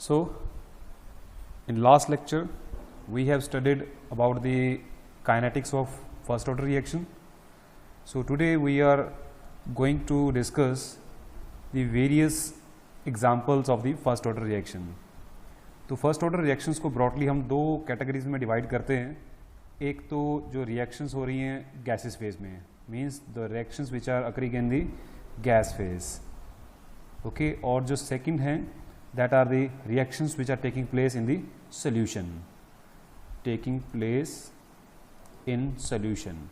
So in last lecture we have studied about the kinetics of first order reaction. So today we are going to discuss the various examples of the first order reaction. तो first order reactions को broadly हम दो categories में divide करते हैं. एक तो जो रिएक्शंस हो रही हैं गैसेस फेज में, means the reactions which are occurring in the gas phase, okay. और जो सेकंड है that are the reactions which are taking place in the solution, taking place in solution,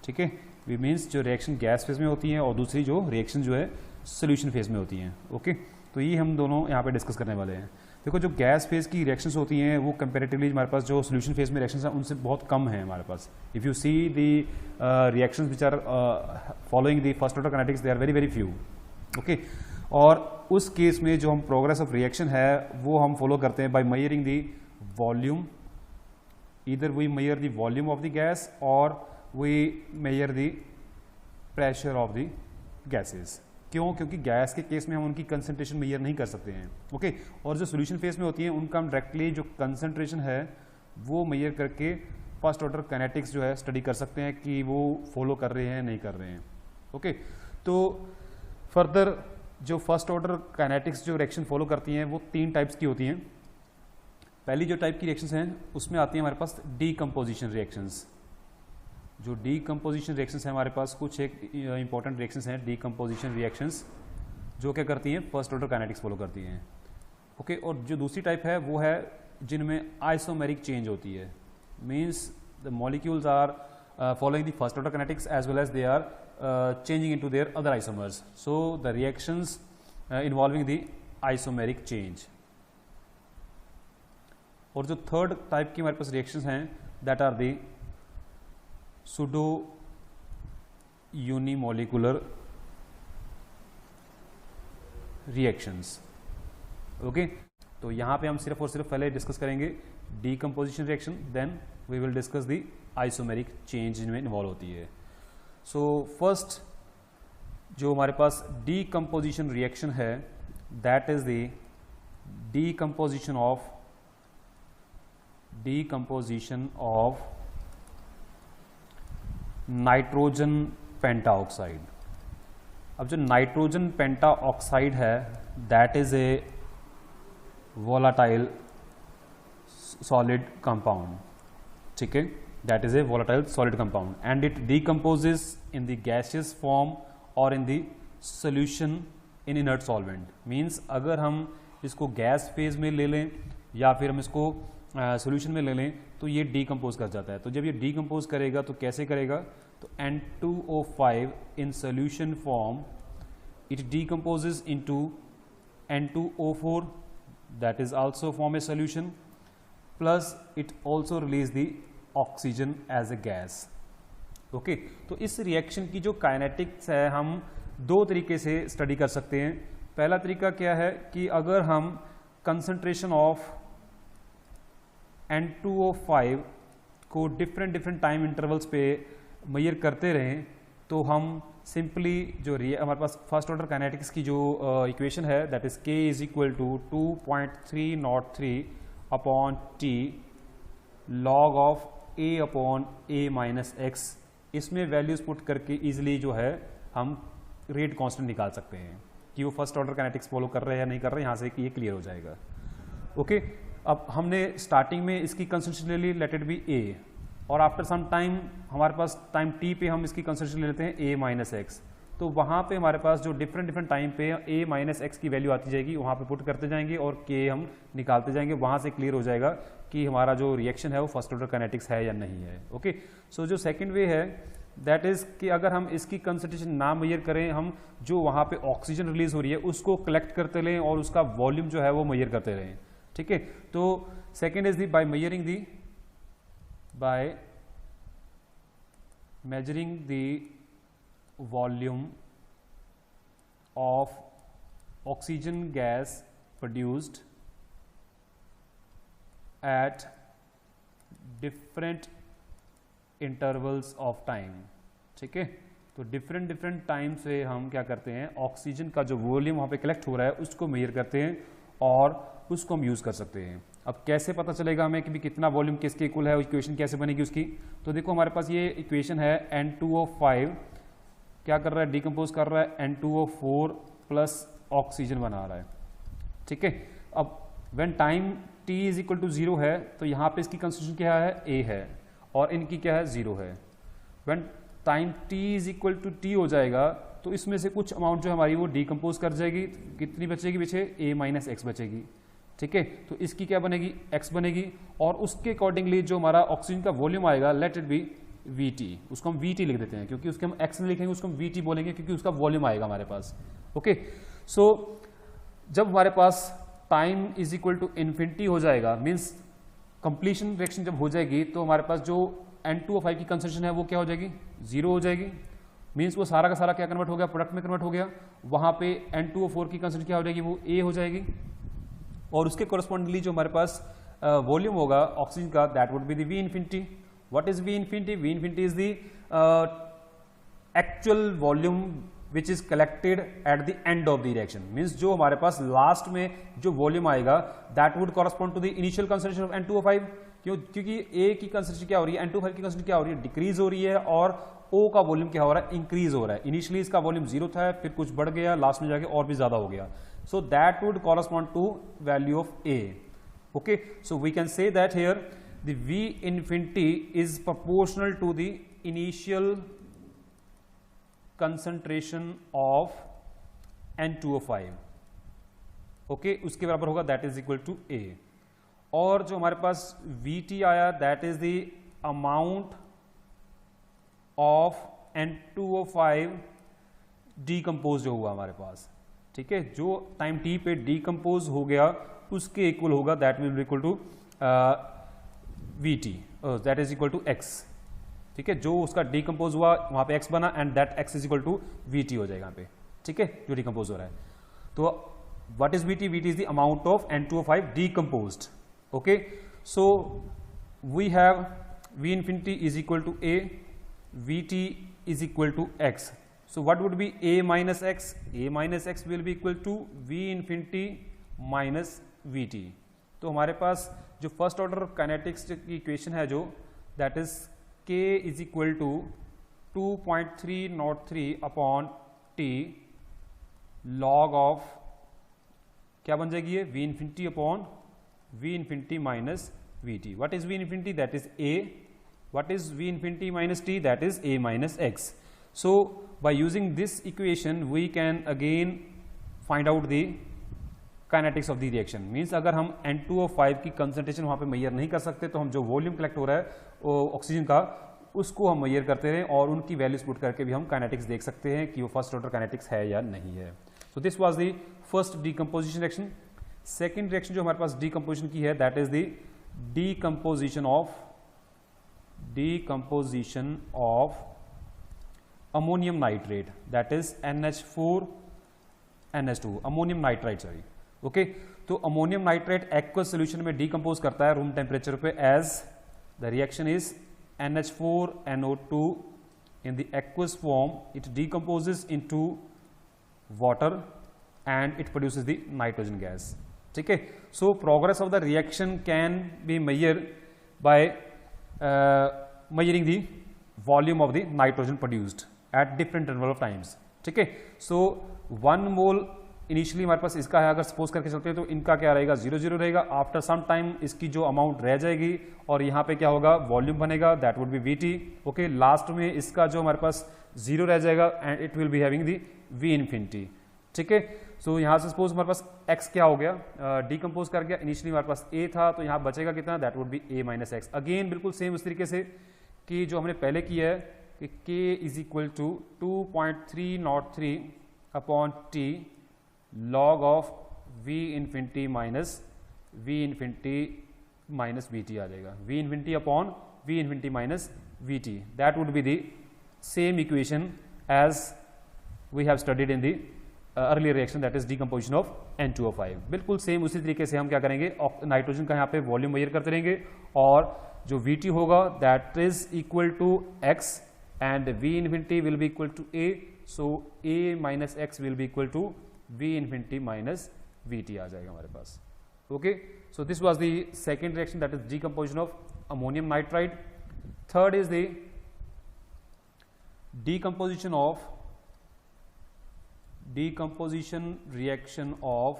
ठीक है. वी मीन्स जो reaction gas phase में होती हैं और दूसरी जो रिएक्शन जो है सोल्यूशन फेज में होती हैं, ओके. तो ये हम दोनों यहाँ पे डिस्कस करने वाले हैं. देखो जो गैस फेज की रिएक्शंस होती हैं वो कंपैरेटिवली हमारे पास जो सोल्यूशन फेज में रिएक्शंस हैं उनसे बहुत कम है हमारे पास. If you see the reactions which are following the first order kinetics they are very very few, okay. और उस केस में जो हम प्रोग्रेस ऑफ रिएक्शन है वो हम फॉलो करते हैं by measuring the volume. Either we measure the volume of the gas और we measure the pressure of the gases. क्यों? क्योंकि गैस के केस में हम उनकी कंसंट्रेशन मेजर नहीं कर सकते हैं, ओके. और जो सोल्यूशन फेज में होती हैं उनका हम डायरेक्टली जो कंसंट्रेशन है वो मेजर करके फर्स्ट ऑर्डर काइनेटिक्स जो है स्टडी कर सकते हैं कि वो फॉलो कर रहे हैं नहीं कर रहे हैं, ओके. तो फर्दर जो फर्स्ट ऑर्डर काइनेटिक्स जो रिएक्शन फॉलो करती हैं वो तीन टाइप्स की होती हैं. पहली जो टाइप की रिएक्शंस हैं उसमें आती है हमारे पास डीकम्पोजिशन रिएक्शंस. जो डीकम्पोजिशन रिएक्शंस हैं हमारे पास कुछ एक इंपॉर्टेंट रिएक्शंस हैं डीकम्पोजिशन रिएक्शंस जो क्या करती हैं फर्स्ट ऑर्डर काइनेटिक्स फॉलो करती हैं, ओके. और जो दूसरी टाइप है वो है जिनमें आइसोमेरिक चेंज होती है, means the molecules are following the first order kinetics as well as they are changing into their other isomers. So the reactions involving the isomeric change. और जो थर्ड टाइप की हमारे पास रिएक्शंस हैं that are the pseudo unimolecular reactions, okay. तो यहां पे हम सिर्फ और सिर्फ पहले डिस्कस करेंगे decomposition reaction, then we will discuss the isomeric change जिनमें इन्वॉल्व होती है. सो फर्स्ट जो हमारे पास डीकम्पोजिशन रिएक्शन है that is the decomposition of nitrogen pentoxide. अब जो नाइट्रोजन पेंटाऑक्साइड है that is a volatile solid compound, ठीक है. That is a volatile solid compound and it decomposes in the gaseous form और in the solution in inert solvent. Means अगर हम इसको gas phase में ले लें या फिर हम इसको सोल्यूशन में ले लें तो ये डीकम्पोज कर जाता है. तो जब ये डीकम्पोज करेगा तो कैसे करेगा? तो N2O5 in solution form it decomposes into N2O4 that is also form a solution plus it also release the oxygen as a gas, okay. तो इस रिएक्शन की जो काइनेटिक्स है हम दो तरीके से स्टडी कर सकते हैं. पहला तरीका क्या है कि अगर हम कंसंट्रेशन ऑफ N2O5 को डिफरेंट टाइम इंटरवल्स पे मेजर करते रहें तो हम सिंपली जो हमारे पास फर्स्ट ऑर्डर काइनेटिक्स की जो इक्वेशन है that is K is equal to 2.303 upon T log of A upon A minus x. इसमें वैल्यूज पुट करके इजिली जो है हम रेट कांस्टेंट निकाल सकते हैं कि वो फर्स्ट ऑर्डर काइनेटिक्स फॉलो कर रहे हैं या नहीं कर रहे हैं. यहाँ से ये क्लियर हो जाएगा, ओके. अब हमने स्टार्टिंग में इसकी कंसंट्रेशन ले ली लेट इट बी A और आफ्टर सम टाइम हमारे पास टाइम t पे हम इसकी कंसंट्रेशन ले लेते हैं A माइनस एक्स. तो वहाँ पे हमारे पास जो डिफरेंट टाइम पे A माइनस एक्स की वैल्यू आती जाएगी, वहाँ पे पुट करते जाएंगे और K हम निकालते जाएंगे. वहाँ से क्लियर हो जाएगा कि हमारा जो रिएक्शन है वो फर्स्ट ऑर्डर काइनेटिक्स है या नहीं है, ओके. सो जो सेकेंड वे है दैट इज कि अगर हम इसकी कंसंट्रेशन ना मेजर करें, हम जो वहाँ पे ऑक्सीजन रिलीज हो रही है उसको कलेक्ट करते रहें और उसका वॉल्यूम जो है वो मेजर करते रहें, ठीक है. तो second is the by measuring the volume of oxygen gas produced at different intervals of time, ठीक है. तो डिफरेंट टाइम से हम क्या करते हैं ऑक्सीजन का जो वॉल्यूम वहाँ पे कलेक्ट हो रहा है उसको मेजर करते हैं और उसको हम यूज़ कर सकते हैं। अब कैसे पता चलेगा हमें कि भी कितना वॉल्यूम किसके इक्वल है, इक्वेशन कैसे बनेगी उसकी? तो देखो हमारे पास ये इक्वेशन है N2O5 क्या कर रहा है, डिकम्पोज कर रहा है N2O4 प्लस ऑक्सीजन बना रहा है, ठीक है। अब when time t is equal to 0 है तो यहाँ पे इसकी कंस्टिट्यूशन क्या है, A है, और इनकी क्या है, 0 है। When time t is equal to t हो जाएगा तो इसमें से कुछ अमाउंट जो हमारी वो डिकम्पोज कर जाएगी, कितनी बचेगी पीछे, a माइनस एक्स बचेगी, ठीक है। तो इसकी क्या बनेगी, x बनेगी, और उसके अकॉर्डिंगली जो हमारा ऑक्सीजन का वॉल्यूम आएगा, लेट इट बी Vt, उसको हम Vt लिख देते हैं, क्योंकि उसके हम x नहीं लिखेंगे, उसको हम Vt बोलेंगे, क्योंकि उसका वॉल्यूम आएगा हमारे पास। ओके, सो जब हमारे पास time is equal to infinity हो जाएगा, मीन्स कंप्लीशन रिएक्शन जब हो जाएगी, तो हमारे पास जो N2O5 की कंसंट्रेशन है वो क्या हो जाएगी, 0 हो जाएगी। मीन्स वो सारा का सारा क्या कन्वर्ट हो गया, प्रोडक्ट में कन्वर्ट हो गया। वहां पे N2O4 की कंसंट्रेशन क्या हो जाएगी, वो A हो जाएगी, और उसके कोरस्पॉन्डिंगली जो हमारे पास वॉल्यूम होगा ऑक्सीजन का, that would be the V infinity. What is V infinity? V infinity is the actual volume which is collected at the end of the reaction. Means जो हमारे पास लास्ट में जो वॉल्यूम आएगा, that would correspond to the initial concentration of N2O5। क्योंकि A की concentration क्या हो रही है, N2O5 की कंसंट्रेशन क्या हो रही है, डिक्रीज हो रही है, और O का वॉल्यूम क्या हो रहा है, इंक्रीज हो रहा है। इनिशियली इसका वॉल्यूम 0 था, फिर कुछ बढ़ गया, लास्ट में जाके और भी ज्यादा हो गया। So that would correspond to value of A। Okay, so we can say that here the V infinity is proportional to the initial concentration of N2O5। Okay, उसके बराबर होगा, that is equal to A। और जो हमारे पास Vt आया, that is the amount of N2O5 decompose जो हुआ हमारे पास, ठीक है, जो टाइम t पे डीकम्पोज हो गया उसके इक्वल होगा, that will be equal to Vt, that is equal to x, ठीक है। जो उसका डीकम्पोज हुआ वहां पे x बना, and that x is equal to Vt हो जाएगा यहाँ पे, ठीक है, जो डीकम्पोज हो रहा है। तो what is Vt? Vt is the amount of N2O5 decomposed. Okay, so we have V infinity is equal to A, Vt is equal to x. So what would be A minus x? A minus x will be equal to V infinity minus Vt. तो हमारे पास जो first order kinetics की equation है, जो that is K is equal to 2.303 upon T log of क्या बन जाएगी ये, V infinity upon V infinity minus Vt. What is V infinity? That is A. What is V infinity minus T? That is A minus x. So by using this equation we can again find out the kinetics of the reaction. Means अगर हम N2O5 की concentration वहाँ पे major नहीं कर सकते, तो हम जो वॉल्यूम कलेक्ट हो रहा है ऑक्सीजन का, उसको हम मेजर करते रहें, और उनकी वैल्यूज पुट करके भी हम काइनेटिक्स देख सकते हैं कि वो फर्स्ट ऑर्डर काइनेटिक्स है या नहीं है। So this was the first decomposition reaction. Second reaction जो हमारे पास डीकम्पोजिशन की है, that is the decomposition of ammonium nitrate, that is NH4NH2, ammonium nitrite, sorry। Okay, तो अमोनियम नाइट्रेट एक्वस सोल्यूशन में डीकम्पोज करता है रूम टेम्परेचर पे, as the reaction is NH4NO2 in the aqueous form, it decomposes into water and it produces the nitrogen gas, ठीक है। So progress of the reaction can be measure by measuring the volume of the nitrogen produced at different interval of times, ठीक है। सो 1 मोल initially हमारे पास इसका है, अगर suppose करके चलते हैं तो इनका क्या रहेगा, 0 रहेगा। आफ्टर सम टाइम इसकी जो अमाउंट रह जाएगी, और यहाँ पे क्या होगा, वॉल्यूम बनेगा, that would B Vt। Okay, last में इसका जो हमारे पास 0 रह जाएगा, and it will be having the V infinity, ठीक है। सो यहाँ से सपोज हमारे पास x क्या हो गया, डीकम्पोज कर गया, इनिशियली हमारे पास a था, तो यहाँ बचेगा कितना, that would B A minus x. Again बिल्कुल सेम उस तरीके से कि जो हमने पहले किया है कि K is equal to 2.303 upon T log of V infinity minus Vt आ जाएगा, V infinity upon V infinity minus Vt, that would be the same equation as we have studied in the earlier reaction, that is decomposition of N2O5। बिल्कुल same उसी तरीके से हम क्या करेंगे, nitrogen का यहाँ पे वॉल्यूम मेजर करते रहेंगे, और जो Vt होगा that is equal to x and V infinity will be equal to A, so A minus x will be equal to V infinity minus Vt आ जाएगा हमारे पास, Okay, so this was the second reaction, that is decomposition of ammonium nitride. Third is the decomposition reaction of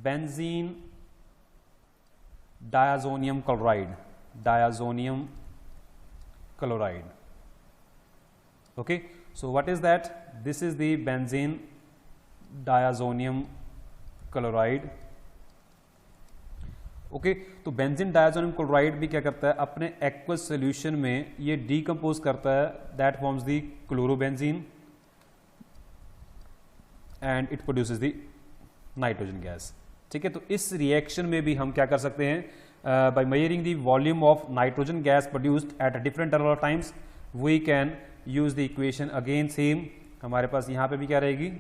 benzene diazonium chloride. Okay, so what is that? This is the benzene diazonium chloride. Okay, तो benzene diazonium chloride भी क्या करता है, अपने aqueous solution में ये decompose करता है, that forms the chlorobenzene and it produces the nitrogen gas. ठीक है, तो इस रिएक्शन में भी हम क्या कर सकते हैं, by measuring the volume of nitrogen gas produced at different interval of times we can use the equation. Again same हमारे पास यहाँ पे भी क्या रहेगी,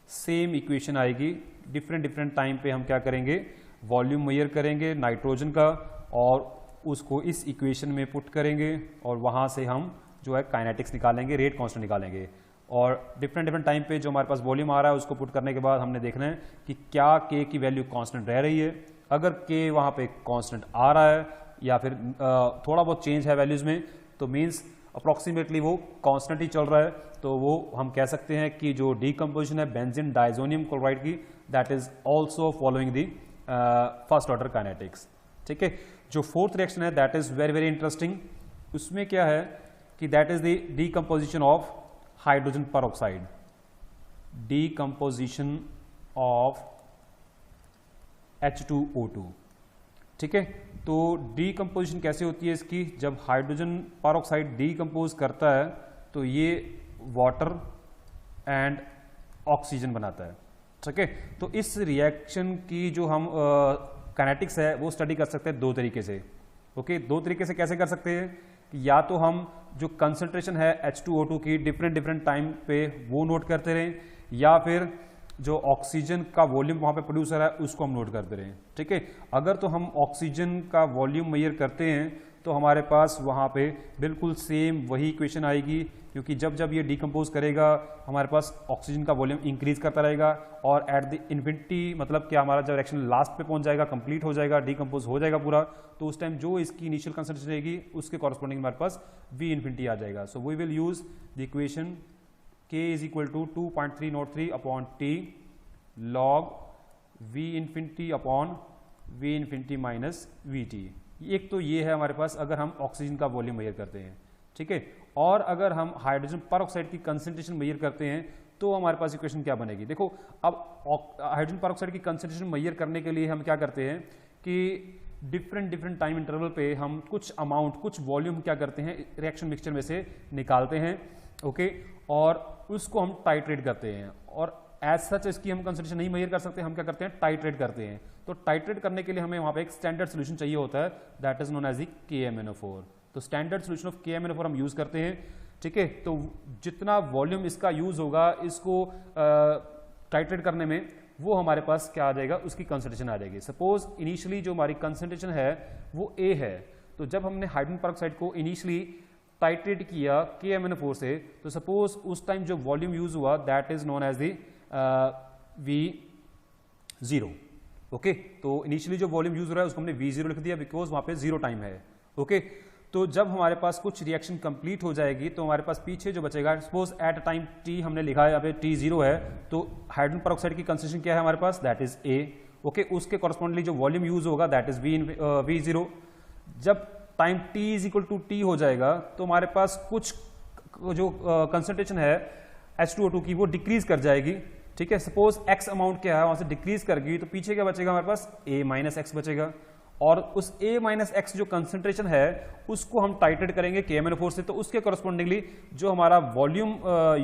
सेम इक्वेशन आएगी. डिफरेंट टाइम पे हम क्या करेंगे, वॉल्यूम मेजर करेंगे नाइट्रोजन का और उसको इस इक्वेशन में पुट करेंगे और वहाँ से हम जो है काइनेटिक्स निकालेंगे, रेट कांस्टेंट निकालेंगे. और डिफरेंट टाइम पे जो हमारे पास वॉल्यूम आ रहा है उसको पुट करने के बाद हमने देखना है कि क्या के की वैल्यू कांस्टेंट रह रही है. अगर के वहाँ पे कांस्टेंट आ रहा है या फिर थोड़ा बहुत चेंज है वैल्यूज में, तो मीन्स अप्रॉक्सीमेटली वो कांस्टेंट ही चल रहा है, तो वो हम कह सकते हैं कि जो डीकम्पोजिशन है बेंजीन डायज़ोनियम क्लोराइड की, that is also following the first order kinetics. ठीक है, जो फोर्थ रिएक्शन है दैट इज वेरी इंटरेस्टिंग. उसमें क्या है कि that is the decomposition of hydrogen peroxide. Decomposition of H2O2. ठीक है, तो डीकम्पोजिशन कैसे होती है इसकी, जब हाइड्रोजन पेरोक्साइड डीकम्पोज करता है तो ये वाटर एंड ऑक्सीजन बनाता है. ठीक है, तो इस रिएक्शन की जो हम काइनेटिक्स है वो स्टडी कर सकते हैं दो तरीके से. ओके, दो तरीके से कैसे कर सकते हैं, या तो हम जो कंसंट्रेशन है H2O2 की डिफरेंट टाइम पे वो नोट करते रहें, या फिर जो ऑक्सीजन का वॉल्यूम वहाँ पे प्रोड्यूस हो रहा है उसको हम नोट करते रहें. ठीक है, अगर तो हम ऑक्सीजन का वॉल्यूम मेजर करते हैं तो हमारे पास वहाँ पे बिल्कुल सेम वही इक्वेशन आएगी, क्योंकि जब ये डीकम्पोज करेगा हमारे पास ऑक्सीजन का वॉल्यूम इंक्रीज करता रहेगा और एट द इन्फिनिटी, मतलब कि हमारा जब रिएक्शन लास्ट पे पहुंच जाएगा, कंप्लीट हो जाएगा, डीकम्पोज हो जाएगा पूरा, तो उस टाइम जो इसकी इनिशियल कंसंट्रेशन रहेगी उसके कॉरस्पॉन्डिंग हमारे पास वी इन्फिनिटी आ जाएगा. So we will use the equation K is equal to 2.303 upon T log V infinity upon V infinity minus VT. एक तो ये है हमारे पास अगर हम ऑक्सीजन का वॉल्यूम मेजर करते हैं. ठीक है, और अगर हम हाइड्रोजन पेरोक्साइड की कंसंट्रेशन मेजर करते हैं तो हमारे पास इक्वेशन क्या बनेगी. देखो, अब हाइड्रोजन पेरोक्साइड की कंसंट्रेशन मेजर करने के लिए हम क्या करते हैं कि डिफरेंट टाइम इंटरवल पे हम कुछ अमाउंट, कुछ वॉल्यूम क्या करते हैं रिएक्शन मिक्सचर में से निकालते हैं. ओके, और उसको हम टाइट्रेट करते हैं, और एज सच इसकी हम कंसंट्रेशन नहीं मेजर कर सकते, हम क्या करते हैं टाइट्रेट करते हैं. तो टाइट्रेट करने के लिए हमें वहां पे एक स्टैंडर्ड सोल्यूशन चाहिए होता है, that is known as the KMnO4. तो स्टैंडर्ड सोल्यूशन ऑफ KMnO4 हम यूज करते हैं. ठीक है, तो जितना वॉल्यूम इसका यूज होगा इसको टाइट्रेट करने में, वो हमारे पास क्या आ जाएगा, उसकी कंसंट्रेशन आ जाएगी. सपोज इनिशियली जो हमारी कंसंट्रेशन है वो A है, तो जब हमने हाइड्रोजन पेरोक्साइड को इनिशियली टाइट्रेट किया KMnO4 से, तो सपोज उस टाइम जो वॉल्यूम यूज हुआ that is known as the V0. Okay, तो इनिशियली जो वॉल्यूम यूज हो रहा है उसको हमने V0 लिख दिया बिकॉज वहां पे 0 टाइम है. ओके, तो जब हमारे पास कुछ रिएक्शन कंप्लीट हो जाएगी तो हमारे पास पीछे जो बचेगा, सपोज एट टाइम T हमने लिखा है, यहाँ पे T0 है, तो हाइड्रोजन पेरोक्साइड की कंसंट्रेशन क्या है हमारे पास, दैट इज A. ओके, उसके कॉरस्पॉन्डिंगली जो वॉल्यूम यूज होगा दैट इज V0. जब time T is equal to T हो जाएगा तो हमारे पास कुछ जो कंसंट्रेशन है H2O2 की वो डिक्रीज कर जाएगी. ठीक है, सपोज X अमाउंट क्या है वहां से डिक्रीज कर गई, तो पीछे क्या बचेगा हमारे पास, A माइनस एक्स बचेगा, और उस A माइनस एक्स जो कंसंट्रेशन है उसको हम टाइट्रेट करेंगे KMnO4 से, तो उसके कॉरस्पॉन्डिंगली जो हमारा वॉल्यूम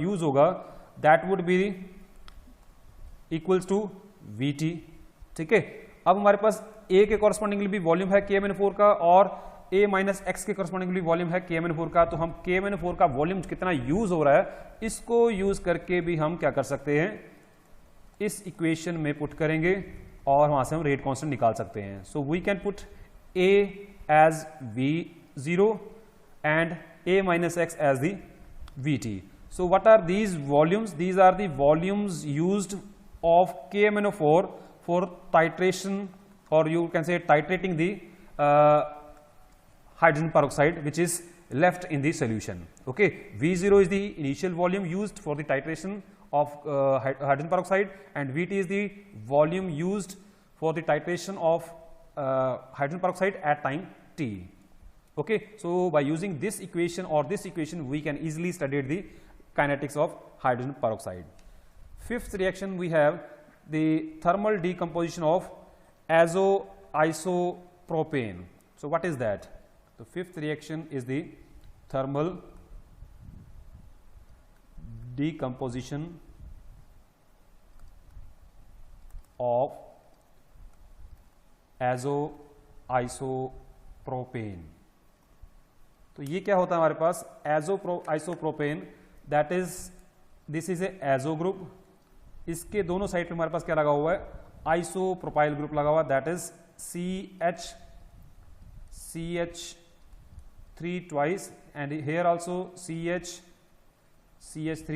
यूज होगा that would be equals to VT. ठीक है, अब हमारे पास A के कॉरस्पॉन्डिंगली भी वॉल्यूम है KMnO4 का और A माइनस एक्स के कॉरस्पॉन्डिंगली वॉल्यूम है KMnO4 का, तो हम KMnO4 का वॉल्यूम कितना यूज हो रहा है इसको यूज करके भी हम क्या कर सकते हैं, इस इक्वेशन में पुट करेंगे और वहां से हम रेट कांस्टेंट निकाल सकते हैं. So we can put A as V0 and A minus x as the VT. So what are these volumes, these are the volumes used of KMnO4 for titration or you can say titrating the hydrogen peroxide which is left in the solution. Okay, V0 is the initial volume used for the titration of hydrogen peroxide, and Vt is the volume used for the titration of hydrogen peroxide at time t. Okay, so by using this equation or this equation we can easily study the kinetics of hydrogen peroxide. Fifth reaction we have the thermal decomposition of azoisopropane. So what is that? The fifth reaction is the thermal decomposition of azoisopropane. तो ये क्या होता है हमारे पास isopropane, that is this is a azo group, इसके दोनों side पे हमारे पास क्या लगा हुआ है, आइसोप्रोपाइल ग्रुप लगा हुआ, that is CH3 twice and here also CH3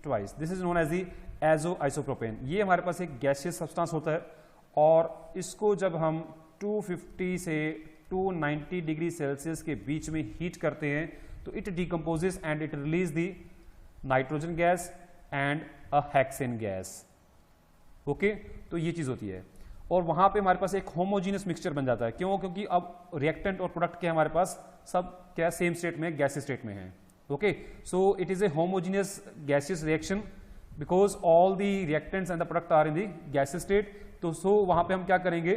twice. This is known as the azoisopropane. ये हमारे पास एक गैसियस सब्सटेंस होता है और इसको जब हम 250 से 290 डिग्री सेल्सियस के बीच में हीट करते हैं तो it decomposes and it release the nitrogen gas and a hexane gas. Okay, तो ये चीज होती है और वहां पे हमारे पास एक होमोजीनियस मिक्सचर बन जाता है. क्यों? क्योंकि अब रिएक्टेंट और प्रोडक्ट क्या हमारे पास सब क्या सेम स्टेट में, गैसियस स्टेट में है. Okay, so it is a homogeneous gaseous reaction because all the reactants and the product are in the gaseous state. तो सो वहां पे हम क्या करेंगे,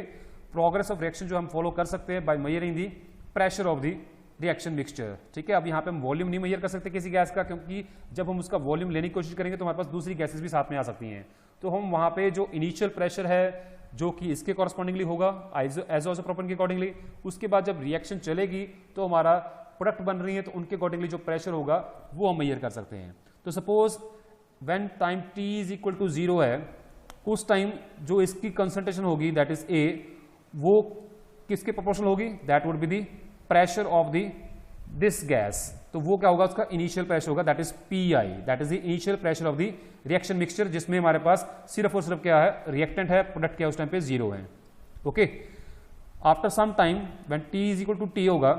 प्रोग्रेस ऑफ रिएक्शन जो हम फॉलो कर सकते हैं by measuring the pressure of the reaction mixture. ठीक है, अब यहाँ पे हम वॉल्यूम नहीं मेजर कर सकते किसी गैस का, क्योंकि जब हम उसका वॉल्यूम लेने की कोशिश करेंगे तो हमारे पास दूसरी गैसेस भी साथ में आ सकती हैं. तो हम वहां पे जो इनिशियल प्रेशर है जो कि इसके कॉरस्पॉन्डिंगली होगा आइसोप्रोपेन के अकॉर्डिंगली, उसके बाद जब रिएक्शन चलेगी तो हमारा प्रोडक्ट बन रही है तो उनके अकॉर्डिंगली जो प्रेशर होगा वो हम मेजर कर सकते हैं. तो suppose when time t is equal to 0 है, उस टाइम जो इसकी कंसंट्रेशन होगी दैट इज A, वो किसके प्रोपोर्शनल होगी, that would be the pressure of the this gas. तो वो क्या होगा, उसका इनिशियल प्रेशर होगा, that is PI, that is the initial pressure of the reaction mixture, जिसमें हमारे पास सिर्फ और सिर्फ क्या है, रिएक्टेंट है, प्रोडक्ट क्या उस टाइम पे 0 है. Okay, after some time when t is equal to t होगा,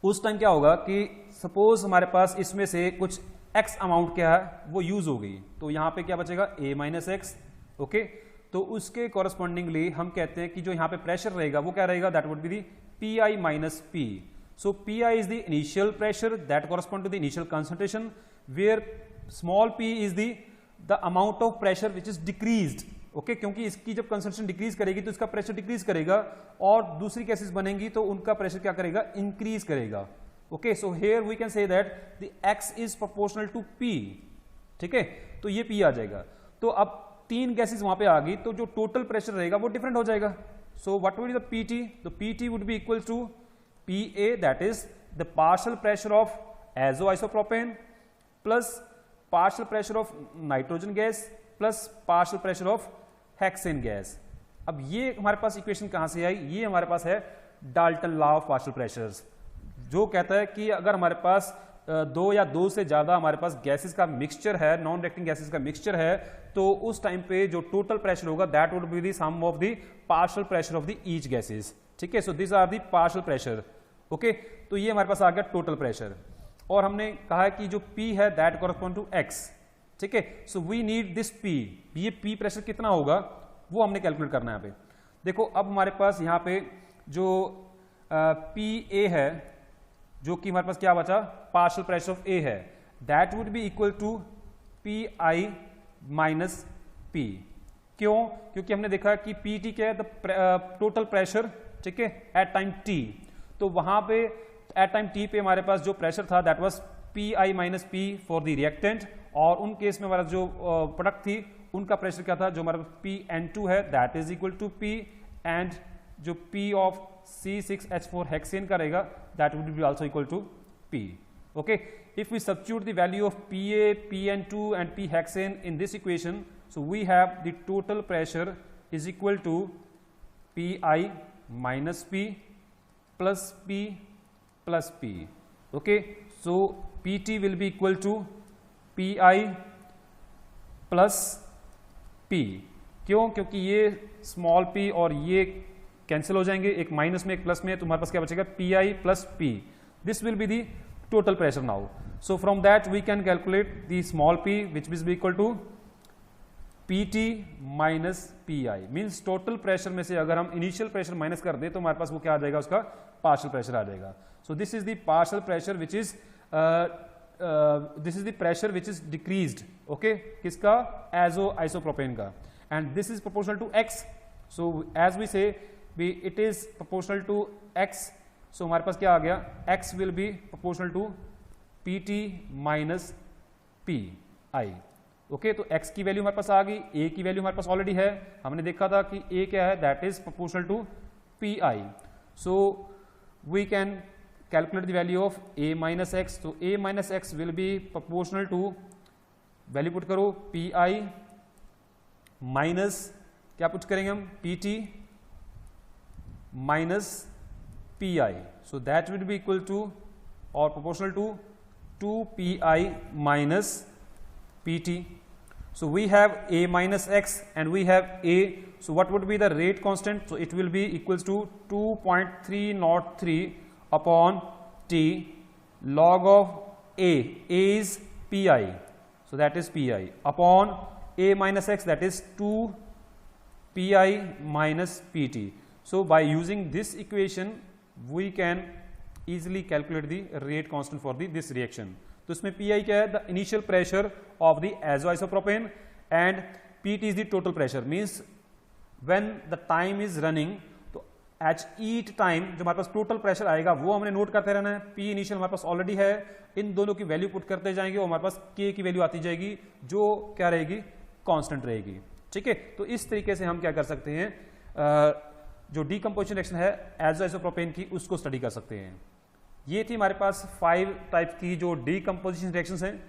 उस टाइम क्या होगा कि सपोज हमारे पास इसमें से कुछ x अमाउंट क्या है वो यूज हो गई, तो यहां पे क्या बचेगा A माइनस एक्स. ओके, तो उसके कॉरस्पॉन्डिंगली हम कहते हैं कि जो यहां पे प्रेशर रहेगा वो क्या रहेगा, that would be the PI minus P. So PI is the initial pressure that correspond to the initial concentration, where small p is the amount of pressure which is decreased. Okay, क्योंकि इसकी जब concentration decrease करेगी तो इसका pressure decrease करेगा और दूसरी cases बनेंगी तो उनका प्रेशर क्या करेगा, इंक्रीज करेगा. Okay, so here we can say that the x is proportional to p. ठीक है, तो ये p आ जाएगा. तो अब तीन गैसेस वहां पे आ गई तो जो टोटल प्रेशर रहेगा वो डिफरेंट हो जाएगा. So what would be the PT? तो PT would be equal to PA, that is the partial pressure of azoisopropane plus partial pressure of nitrogen gas plus partial pressure of hexane gas. अब ये हमारे पास equation कहां से आई, ये हमारे पास है Dalton law of partial pressures, जो कहता है कि अगर हमारे पास दो या दो से ज्यादा हमारे पास गैसेस का मिक्सचर है, नॉन रिएक्टिंग गैसेस का मिक्सचर है, तो उस टाइम पे जो टोटल प्रेशर होगा that would be the sum of the partial pressure of the each gases. ठीक है, so this are the partial pressure. Okay, तो ये हमारे पास आ गया टोटल प्रेशर और हमने कहा कि जो P है दैट कॉरस्पॉन्ड टू X. ठीक है, so we need this P. ये P प्रेशर कितना होगा वो हमने कैलकुलेट करना है. यहाँ पे देखो, अब हमारे पास यहाँ पे जो PA है, जो कि हमारे पास क्या बचा, पार्शियल प्रेशर ऑफ A है, that would be equal to PI minus P. क्यों? क्योंकि हमने देखा कि PT क्या है, द टोटल प्रेशर. ठीक है, एट टाइम T. तो वहां पे एट टाइम T पे हमारे पास जो प्रेशर था that was PI minus P for the reactant, और उन केस में हमारा जो प्रोडक्ट थी उनका प्रेशर क्या था, जो हमारा PN2 है that is equal to P, and जो P ऑफ C6H4 हेक्सेन का रहेगा that would be also equal to P. Okay, if we substitute the value of PA, PN2 and P hexane in this equation, so we have the total pressure is equal to PI minus P plus P plus P. Okay, so PT will be equal to PI plus P. क्यों? क्योंकि ये small p और ये cancel हो जाएंगे, एक minus में एक प्लस में, तुम्हारे पास क्या बचेगा pi plus p. This will be the total pressure now. So from that we can calculate the small p which will be equal to pt minus pi. Means total pressure में से अगर हम initial pressure minus कर दें तो हमारे पास वो क्या आ जाएगा, उसका पार्शियल प्रेशर आ जाएगा. So this is the partial pressure which is this is the pressure which is decreased. Okay, किसका? एजो आइसोप्रोपेन का. And this is proportional to x. So as we say it is proportional to x. So हमारे पास क्या आ गया, x will be proportional to pt minus pi. Okay, तो x की value हमारे पास आ गई, a की वैल्यू हमारे पास ऑलरेडी है. हमने देखा था कि a क्या है, that is proportional to pi. So we can calculate the value of a minus x. तो a minus x will be proportional to, value put करो, pi माइनस क्या पुट करेंगे हम, pt minus pi. So that will be equal to और proportional to 2pi minus pt. So we have a minus x and we have a. So what would be the rate constant? So it will be equals to 2.303 upon t log of a. A is pi. So that is pi upon a minus x, that is 2 pi minus pt. So by using this equation we can easily calculate the rate constant for this reaction. तो इसमें pi क्या है, the initial pressure of the azoisopropane and pt is the total pressure. Means when the time is running, तो at each time जो हमारे पास total pressure आएगा वो हमने नोट करते रहना है. p इनिशियल हमारे पास ऑलरेडी है, इन दोनों की वैल्यू पुट करते जाएंगे और हमारे पास k की वैल्यू आती जाएगी जो क्या रहेगी, कांस्टेंट रहेगी. ठीक है, तो इस तरीके से हम क्या कर सकते हैं, जो डीकंपोजिशन रिएक्शन है एजोआइसोप्रोपेन की उसको स्टडी कर सकते हैं. ये थी हमारे पास 5 टाइप की जो डीकंपोजिशन रिएक्शंस हैं.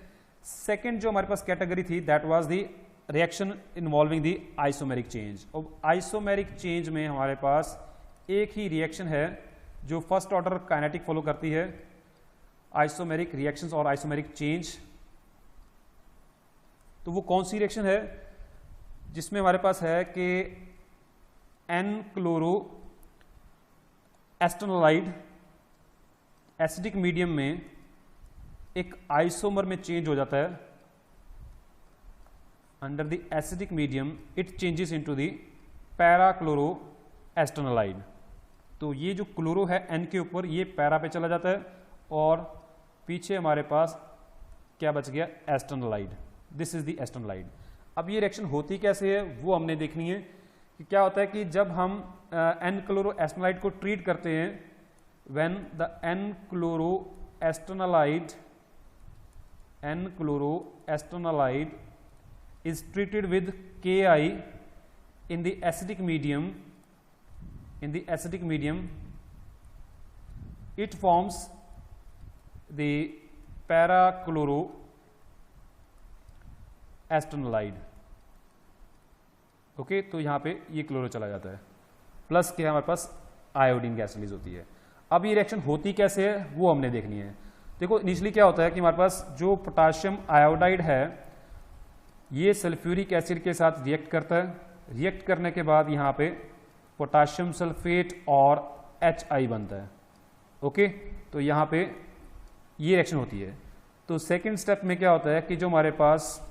सेकंड जो हमारे पास कैटेगरी थी that was the reaction involving the isomeric change. और आइसोमेरिक चेंज में हमारे पास एक ही रिएक्शन है जो फर्स्ट ऑर्डर काइनेटिक फॉलो करती है, आइसोमेरिक रिएक्शंस और आइसोमेरिक चेंज. तो वो कौन सी रिएक्शन है, जिसमें हमारे पास है कि N chloro acetanilide acidic medium में एक आइसोमर में चेंज हो जाता है. Under the acidic medium it changes into the para chloro acetanilide. तो ये जो क्लोरो है एन के ऊपर, ये पैरा पे चला जाता है और पीछे हमारे पास क्या बच गया, acetanilide. This is the acetanilide. अब ये रिएक्शन होती कैसे है वो हमने देखनी है कि क्या होता है कि जब हम एन क्लोरो एस्टेनोलाइड को ट्रीट करते हैं, when the N-chloroacetonide is treated with Ki in the acidic medium, it forms the parachloroacetonide. Okay, तो यहाँ पे ये क्लोरो चला जाता है, प्लस क्या हमारे पास आयोडीन गैस रिलीज होती है. अब ये रिएक्शन होती कैसे है वो हमने देखनी है. देखो इनिशियली क्या होता है कि हमारे पास जो पोटाशियम आयोडाइड है ये सल्फ्यूरिक एसिड के साथ रिएक्ट करता है. रिएक्ट करने के बाद यहाँ पे पोटाशियम सल्फेट और HI बनता है. ओके, तो यहाँ पे ये रिएक्शन होती है. तो सेकेंड स्टेप में क्या होता है कि जो हमारे पास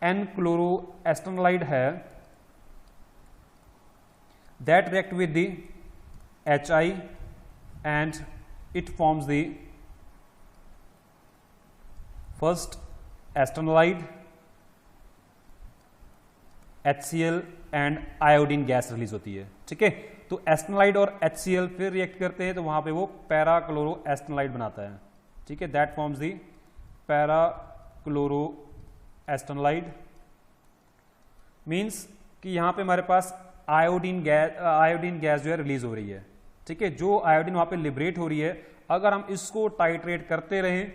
N-chloroacetonide है that react with the HI and it forms the first acetonide, HCl and iodine gas release होती है. ठीक है, तो एस्टेनोलाइड और HCl फिर रिएक्ट करते हैं तो वहां पे वो पैराक्लोरोएस्टेनोलाइड बनाता है. ठीक है, दैट फॉर्म्स दी पैराक्लोरोएस्टेनोलाइड. मीन्स कि यहां पे हमारे पास आयोडीन गैस जो है रिलीज हो रही है. ठीक है, जो आयोडीन वहां पे लिबरेट हो रही है, अगर हम इसको टाइट्रेट करते रहें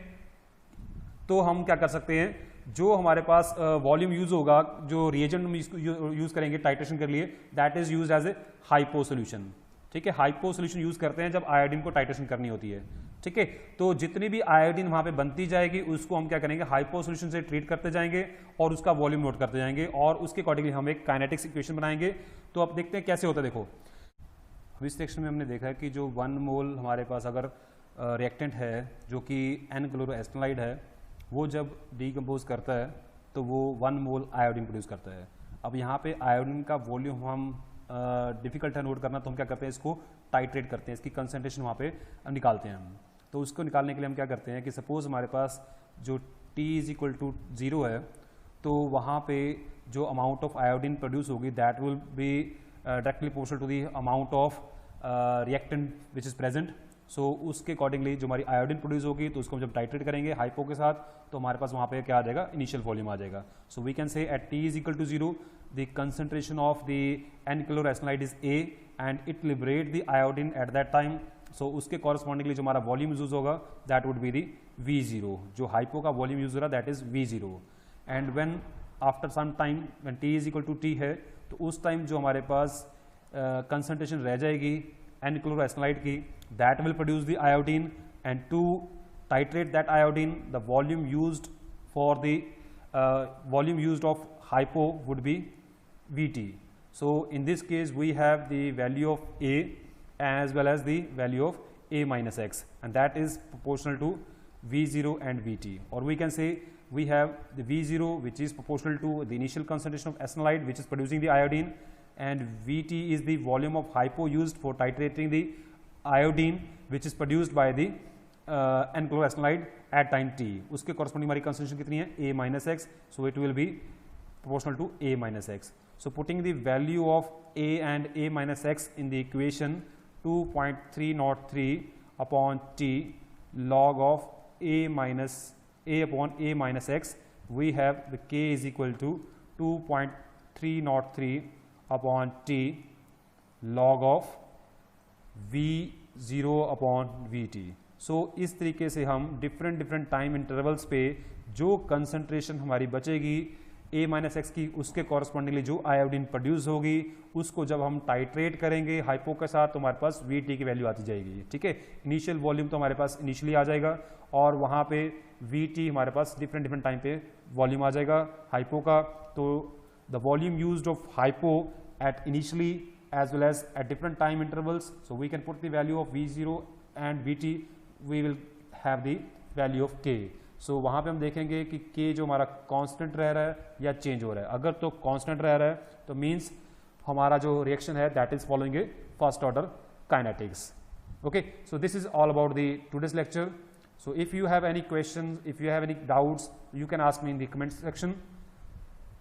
तो हम क्या कर सकते हैं, जो हमारे पास वॉल्यूम यूज होगा, जो रिएजेंट हम यूज करेंगे टाइट्रेशन के लिए, that is use as a hypo solution. ठीक है, हाइपो सोल्यूशन यूज करते हैं जब आयोडीन को टाइट्रेशन करनी होती है। ठीक है, तो जितनी भी आयोडीन वहां पे बनती जाएगी उसको हम क्या करेंगे, हाइपो सोल्यूशन से ट्रीट करते जाएंगे और उसका वॉल्यूम नोट करते जाएंगे और उसके अकॉर्डिंगली हम एक काइनेटिक्स इक्वेशन बनाएंगे। तो अब देखते हैं कैसे होता है। देखो अब इस सेक्शन में हमने देखा है कि जो 1 मोल हमारे पास अगर रिएक्टेंट है जो कि एन क्लोरोएस्टेनाइड है, वो जब डीकम्पोज करता है तो वो 1 मोल आयोडीन प्रोड्यूस करता है। अब यहाँ पे आयोडीन का वॉल्यूम हम डिफिकल्ट है नोट करना, तो हम क्या करते हैं, इसको टाइट्रेट करते हैं, इसकी कंसंट्रेशन वहाँ पे निकालते हैं हम। तो उसको निकालने के लिए हम क्या करते हैं कि सपोज हमारे पास जो T = 0 है, तो वहाँ पे जो अमाउंट ऑफ आयोडीन प्रोड्यूस होगी that will be directly proportional to the amount of reactant which is present. So उसके अकॉर्डिंगली जो हमारी आयोडीन प्रोड्यूस होगी तो उसको हम जब टाइट्रेट करेंगे हाइपो के साथ तो हमारे पास वहाँ पे क्या आ जाएगा, इनिशियल वॉल्यूम आ जाएगा। So we can say at T = 0 the concentration of the N-chloroacetanide is A and it liberate the iodine at that time. So उसके correspondingly जो हमारा वॉल्यूम यूज होगा that would be the V0, जो hypo का volume use हो रहा that is V0। and when after some time when T = T है तो उस टाइम जो हमारे पास कंसंट्रेशन रह जाएगी N-chloroacetanide की that will produce the iodine, and to titrate that iodine the volume used for the volume used of hypo would be Vt. So in this case we have the value of A as well as the value of A minus X, and that is proportional to V0 and Vt. Or we can say we have the V0 which is proportional to the initial concentration of acetanide which is producing the iodine, and Vt is the volume of hypo used for titrating the iodine which is produced by the N-chloroacetanide at time T. उसके corresponding हमारी concentration कितनी है, A minus X, so it will be proportional to A minus X. So putting the value of A and A minus X in the equation 2.303 upon T log of A minus A upon A minus X, we have the K is equal to 2.303 upon T log of V0 upon Vt. So इस तरीके से हम different time intervals पे जो concentration हमारी बचेगी A minus x की, उसके कॉरस्पॉन्डिंगली जो आयोडीन प्रोड्यूस होगी उसको जब हम टाइट्रेट करेंगे हाइपो के साथ तो हमारे पास Vt की वैल्यू आती जाएगी। ठीक है, इनिशियल वॉल्यूम तो हमारे पास इनिशियली आ जाएगा और वहाँ पे Vt हमारे पास डिफरेंट टाइम पे वॉल्यूम आ जाएगा हाइपो का। तो the volume used of hypo at initially as well as at different time intervals, so we can put the value of V0 and Vt, we will have the value of K। So वहाँ पे हम देखेंगे कि K जो हमारा constant रह रहा है या चेंज हो रहा है। अगर तो कांस्टेंट रह रहा है तो मीन्स हमारा जो रिएक्शन है that is following A first order kinetics. Okay, so this is all about the today's lecture. So if you have any question, if you have any doubts, you can ask me in the comment section.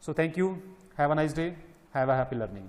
So thank you, have a nice day, have a happy learning.